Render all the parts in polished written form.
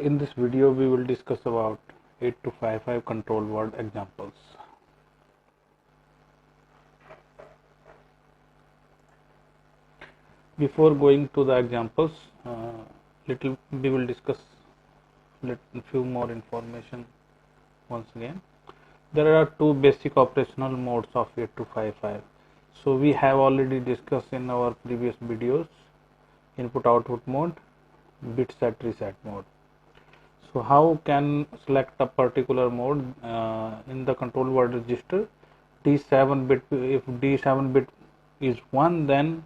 in this video we will discuss about 8255 control word examples. Before going to the examples, we will discuss a few more information once again. There are two basic operational modes of 8255. So we have already discussed in our previous videos: input output mode, bit set reset mode. So how can select a particular mode in the control word register? D7 bit, if D7 bit is 1, then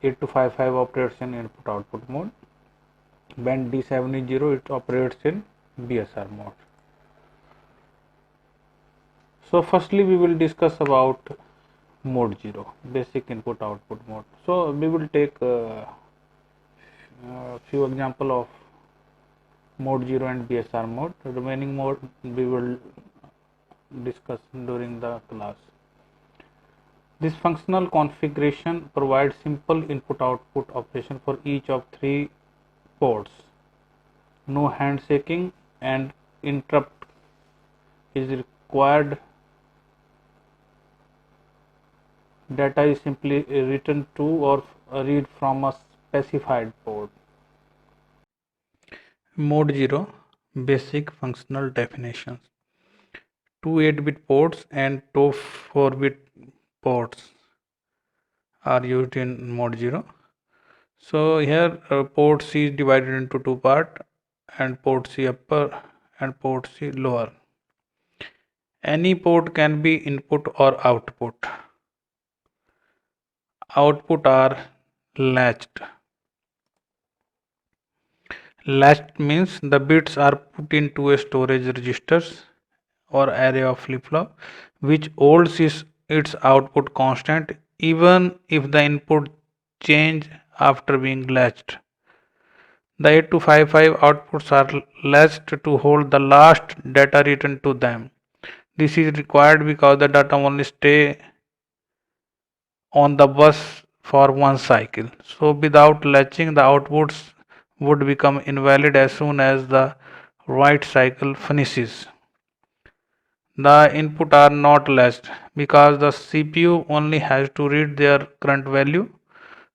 8255 operates in input output mode. When D7 is 0, it operates in BSR mode. So firstly we will discuss about mode 0, basic input output mode. So we will take a few example of mode 0 and BSR mode. The remaining mode we will discuss during the class. This functional configuration provides simple input-output operation for each of 3 ports. No handshaking and interrupt is required. Data is simply written to or read from a specified port. Mode 0 basic functional definitions. 2 8-bit ports and 2 4-bit ports are used in mode 0. So here port C is divided into 2 parts, and port C upper and port C lower. Any port can be input or output. Output are latched. Latched means the bits are put into a storage registers or array of flip-flop which holds its output constant even if the input change after being latched. The 8255 outputs are latched to hold the last data written to them. This is required because the data only stay on the bus for one cycle. So without latching, the outputs would become invalid as soon as the write cycle finishes. The input are not latched because the CPU only has to read their current value,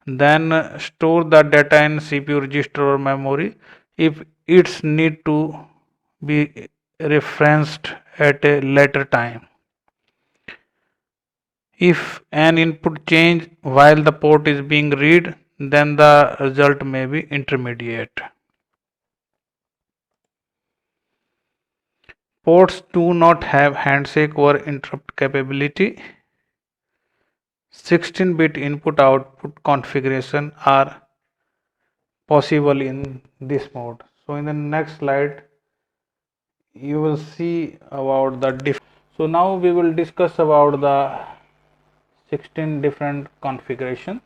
then store the data in CPU register or memory if it's need to be referenced at a later time. If an input change while the port is being read, then the result may be intermediate. Ports do not have handshake or interrupt capability. 16-bit input-output configuration are possible in this mode. So in the next slide, you will see about the different. So now we will discuss about the 16 different configurations.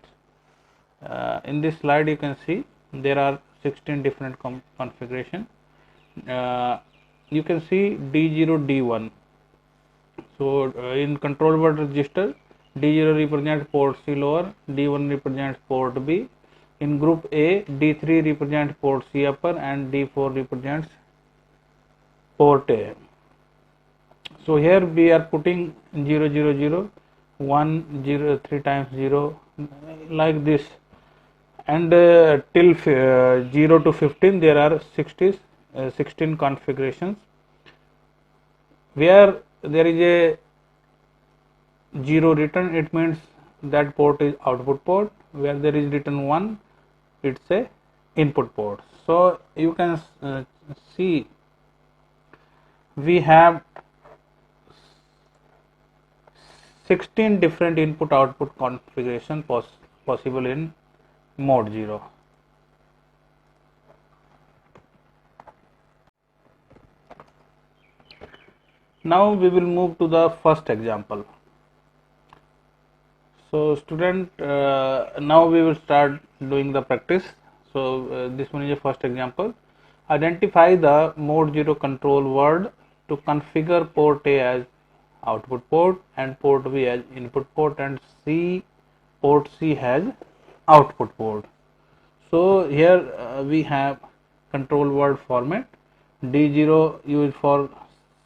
In this slide, you can see there are 16 different configurations. You can see D0, D1. So in control word register, D0 represents port C lower, D1 represents port B. In group A, D3 represents port C upper and D4 represents port A. So here we are putting 0 0 0 1 0 3 times 0 like this, and till 0 to 15 there are 16 configurations. Where there is a 0 written, it means that port is output port. Where there is written 1, it's a input port. So you can see we have 16 different input output configuration possible in mode 0. Now we will move to the first example. So student, now we will start doing the practice. So this one is the first example. Identify the mode 0 control word to configure port A as output port and port B as input port and port C as output port. So here we have control word format. D0 used for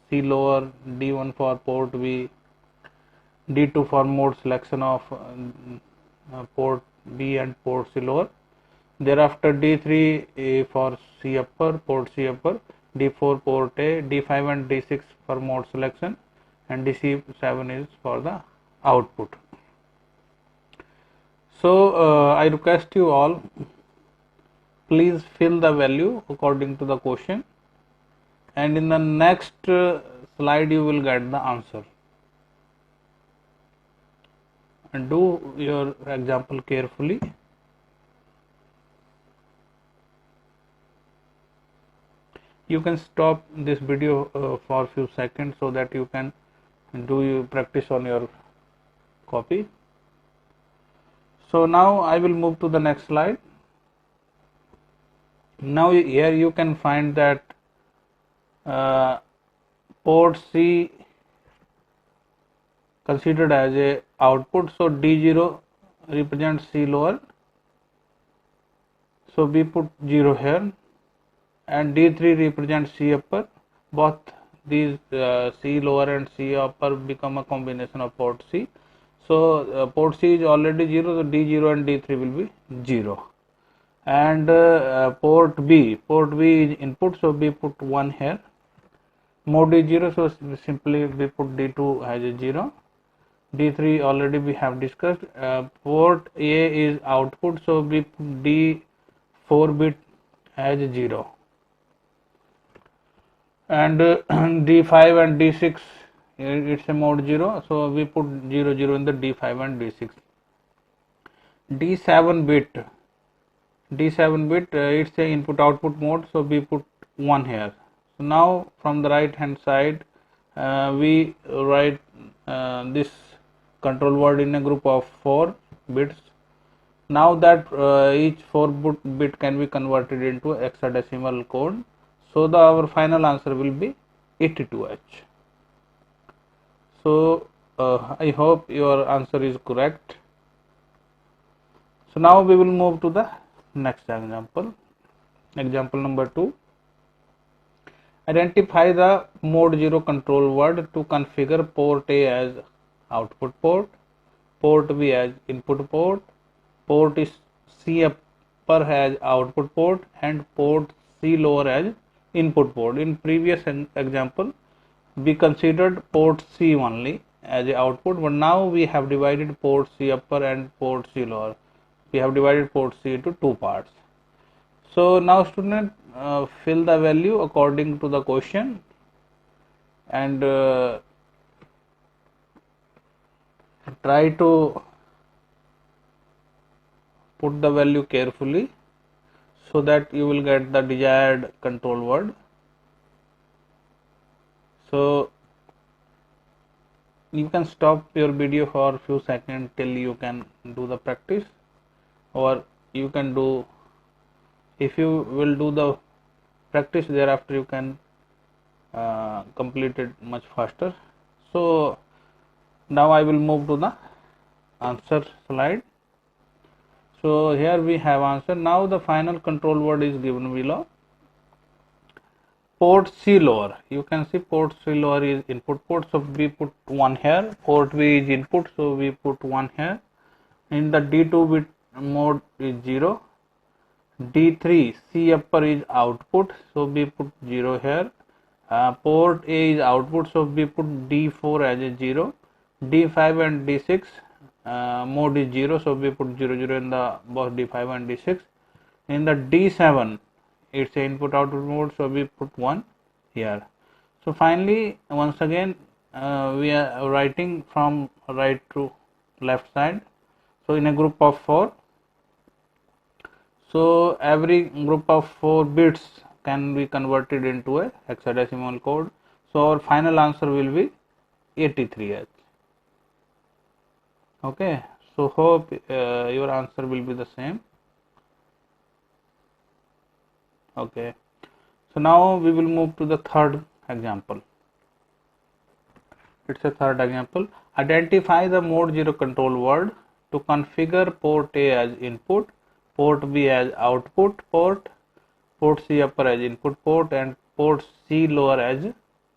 C lower, D1 for port B, D2 for mode selection of port B and port C lower. Thereafter D3 for C upper, port C upper, D4 port A, D5 and D6 for mode selection, and DC7 is for the output. So I request you all, please fill the value according to the question, and in the next slide you will get the answer. And do your example carefully. You can stop this video for a few seconds so that you can do your practice on your copy. So now I will move to the next slide. Now here you can find that port C considered as a output, so D0 represents C lower, so we put 0 here, and D3 represents C upper. Both these C lower and C upper become a combination of port C. So port C is already 0, so D0 and D3 will be 0. And port B is input, so we put 1 here. Mode is 0, so simply we put D2 as a 0. D3 already we have discussed. Port A is output, so we put D4 bit as 0. And D5 and D6, it's a mode 0, so we put 0 0 in the D5 and D6. D7 bit it's a input output mode, so we put 1 here. So now from the right hand side we write this control word in a group of 4 bits. Now that each 4 bit can be converted into hexadecimal code, so our final answer will be 82H. So I hope your answer is correct. So now we will move to the next example. Example number 2. Identify the mode 0 control word to configure port A as output port, port B as input port, port C upper as output port, and port C lower as input port. In previous example we considered port C only as a output, but now we have divided port C upper and port C lower. We have divided port C into 2 parts. So now student, fill the value according to the question, and try to put the value carefully so that you will get the desired control word. So you can stop your video for a few seconds till you can do the practice, or you can do, if you will do the practice, thereafter you can complete it much faster. So now I will move to the answer slide. So here we have answer. Now the final control word is given below. Port C lower, you can see port C lower is input port, so we put 1 here. Port B is input, so we put 1 here. In the D2 bit mode is 0. D3 C upper is output, so we put 0 here. Port A is output, so we put D4 as a 0. D5 and D6 mode is 0, so we put 0 0 in the both D5 and D6. In the D7 it's a input output mode, so we put 1 here. So finally, once again we are writing from right to left side, so in a group of 4. So every group of 4 bits can be converted into a hexadecimal code. So our final answer will be 83H. Okay, so hope your answer will be the same. Okay, so now we will move to the third example. It's a third example. Identify the mode 0 control word to configure port A as input, port B as output port, port C upper as input port and port C lower as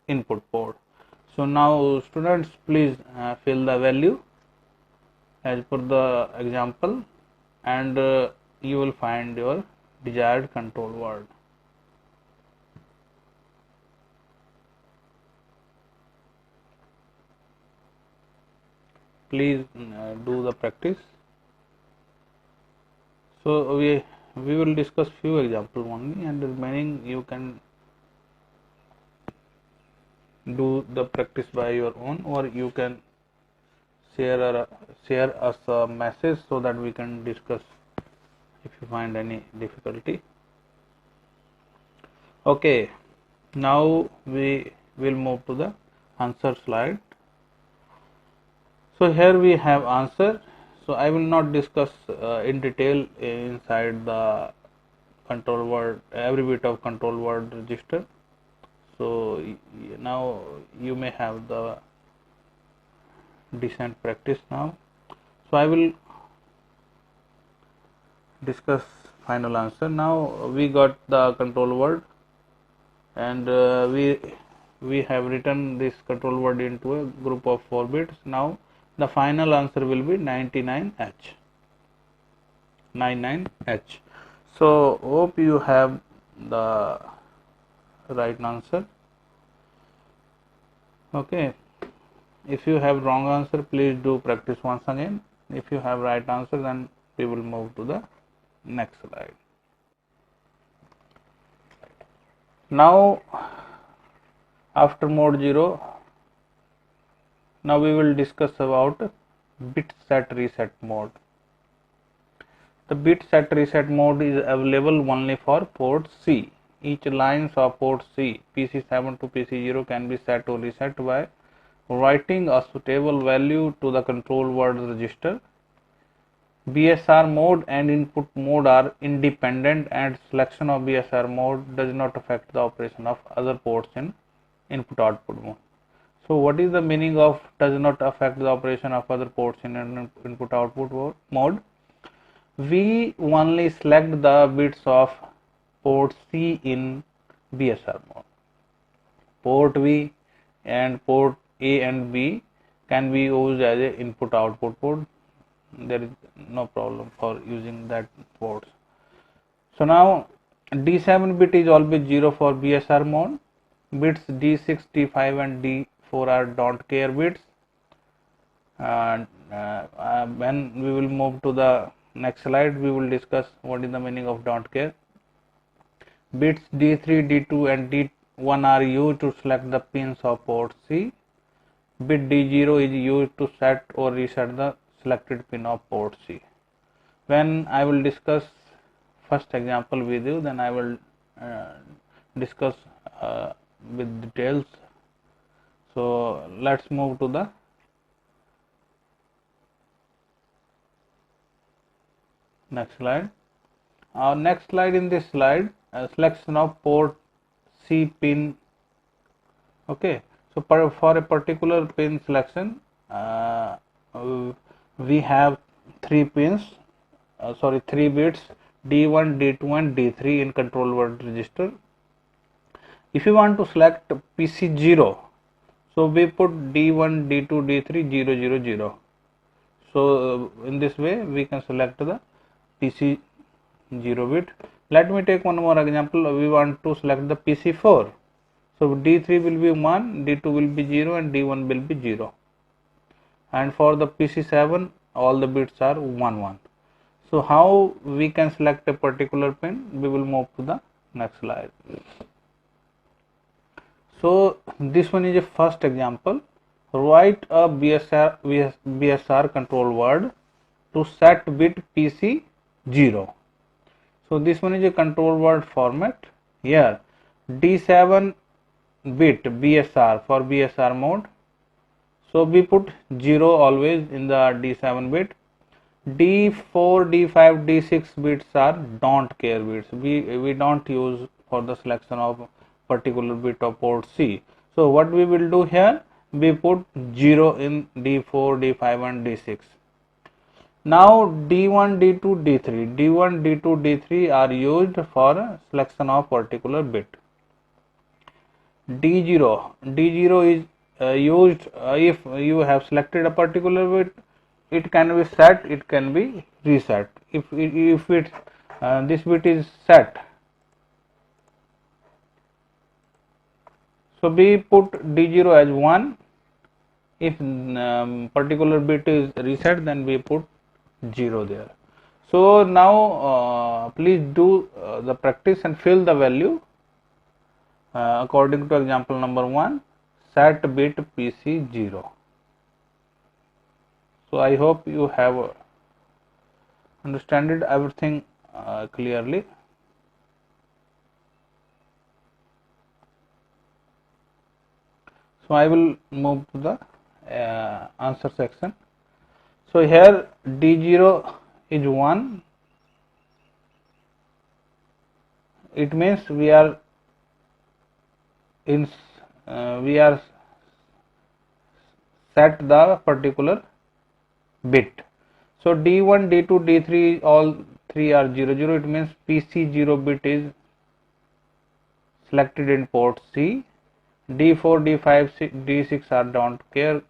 input port. So now students, please fill the value as per the example, and you will find your desired control word. Please do the practice. So we will discuss few examples only, and remaining you can do the practice by your own, or you can share us a message so that we can discuss if you find any difficulty. Okay, now we will move to the answer slide. So here we have answer. So I will not discuss in detail inside the control word, every bit of control word register. So now you may have the decent practice now. So I will discuss final answer. Now we got the control word, and we have written this control word into a group of 4 bits. Now the final answer will be 99H. 99H. So hope you have the right answer. Okay, if you have wrong answer, please do practice once again. If you have right answer, then we will move to the next slide. Now after mode 0, now we will discuss about bit set reset mode. The bit set reset mode is available only for port C. Each lines of port C, PC7 to PC0, can be set or reset by writing a suitable value to the control word register. BSR mode and input mode are independent, and selection of BSR mode does not affect the operation of other ports in input output mode. So what is the meaning of does not affect the operation of other ports in input output mode? We only select the bits of port C in BSR mode. Port V and port A and B can be used as a input output port. There is no problem for using that ports. So now D7 bit is always 0 for BSR mode. Bits D6, D5 and D4 are don't care bits. And when we will move to the next slide, we will discuss what is the meaning of don't care. Bits D3, D2 and D1 are used to select the pins of port C. Bit D0 is used to set or reset the selected pin of port C. When I will discuss first example with you, then I will discuss with details. So let's move to the next slide. Next slide, in this slide, selection of port C pin. Okay, so for a particular pin selection, we have 3 pins, 3 bits, D1, D2 and D3 in control word register. If you want to select PC0, so we put D1, D2, D3, 0, 0, 0. So in this way we can select the PC 0 bit. Let me take one more example. We want to select the PC4. So D3 will be 1, D2 will be 0 and D1 will be 0. And for the PC7, all the bits are 1, 1. So how we can select a particular pin? We will move to the next slide. So this one is a first example. Write a BSR control word to set bit PC 0. So this one is a control word format. Here D7 bit BSR for BSR mode. So we put 0 always in the D7 bit. D4, D5, D6 bits are don't care bits. We don't use for the selection of particular bit of port C. So what we will do here, we put 0 in D4, D5 and D6. Now D1, D2, D3, D1, D2, D3 are used for selection of particular bit. D0 is used if you have selected a particular bit, it can be set, it can be reset. If this bit is set, so we put D0 as 1. If particular bit is reset, then we put 0 there. So now please do the practice and fill the value according to example number 1, set bit PC 0. So I hope you have understood everything clearly. So I will move to the answer section. So here D0 is 1. It means we are set the particular bit. So D1, D2, D3 all three are 00. It means PC 0 bit is selected in port C. D4, D5, D6 are don't care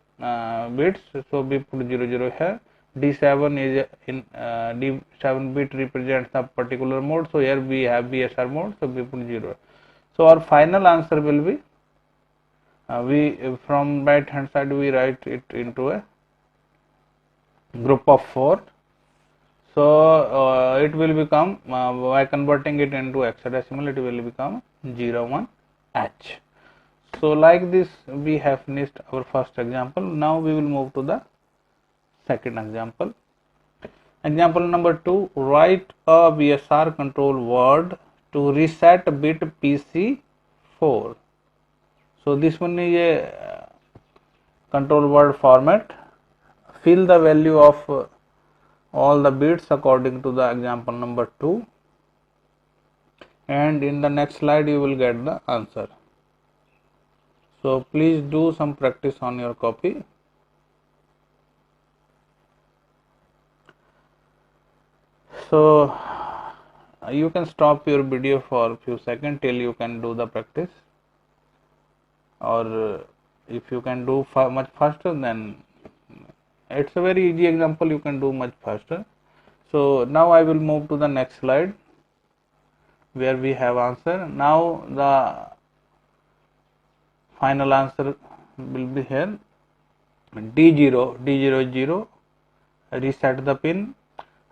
bits, so we put 00 here. D7 is in D7 bit represents the particular mode, so here we have BSR mode, so we put 0. So our final answer will be we from right hand side we write it into a group of 4. So it will become by converting it into hexadecimal, it will become 01H. So like this we have finished our first example. Now we will move to the second example. Example number 2, write a BSR control word to reset bit PC 4. So this one is a control word format. Fill the value of all the bits according to the example number 2, and in the next slide you will get the answer. So please do some practice on your copy. So you can stop your video for a few seconds till you can do the practice, or if you can do much faster, then it's a very easy example, you can do much faster. So now I will move to the next slide where we have answer. Now the final answer will be here. D0 is 0, reset the pin.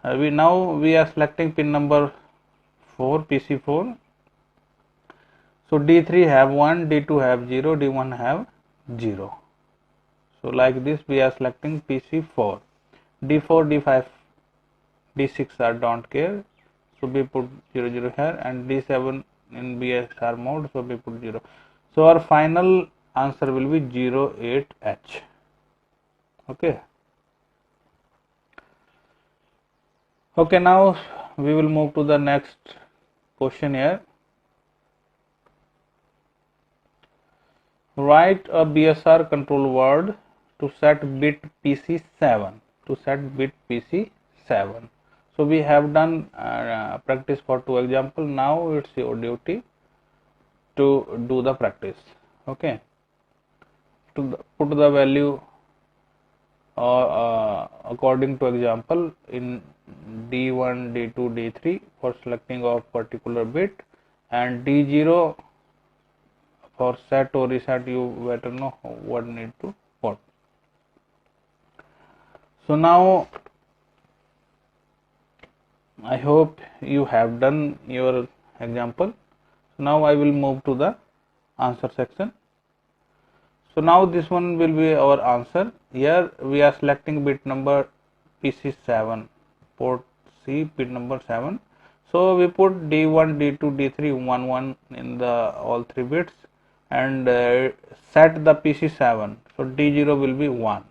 We are selecting pin number 4, PC4. So D3 have 1, D2 have 0, D1 have 0. So like this we are selecting PC4. D4, D5, D6 are don't care, so we put 00 here, and D7 in BSR mode, so we put 0. So our final answer will be 08H. Okay. Okay, now we will move to the next question here. Write a BSR control word to set bit PC7. So we have done practice for 2 examples. Now it's your duty to do the practice. Okay. To put the value according to example in D1, D2, D3 for selecting of particular bit, and D0 for set or reset. You better know what need to put. So now I hope you have done your example. So now I will move to the answer section. So now this one will be our answer. Here we are selecting bit number PC7, port C, bit number 7. So we put D1, D2, D3, 1, 1 in the all 3 bits, and set the PC7. So D0 will be 1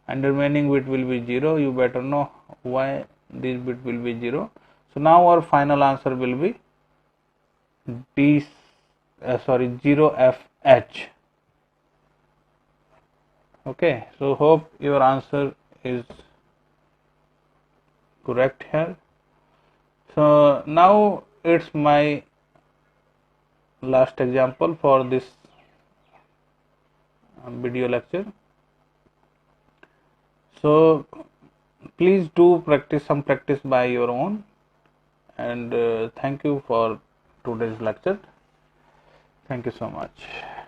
and the remaining bit will be 0. You better know why this bit will be 0. So now our final answer will be 0FH. Okay, so hope your answer is correct here. So now it's my last example for this video lecture. So please do some practice by your own, and thank you for today's lecture. Thank you so much.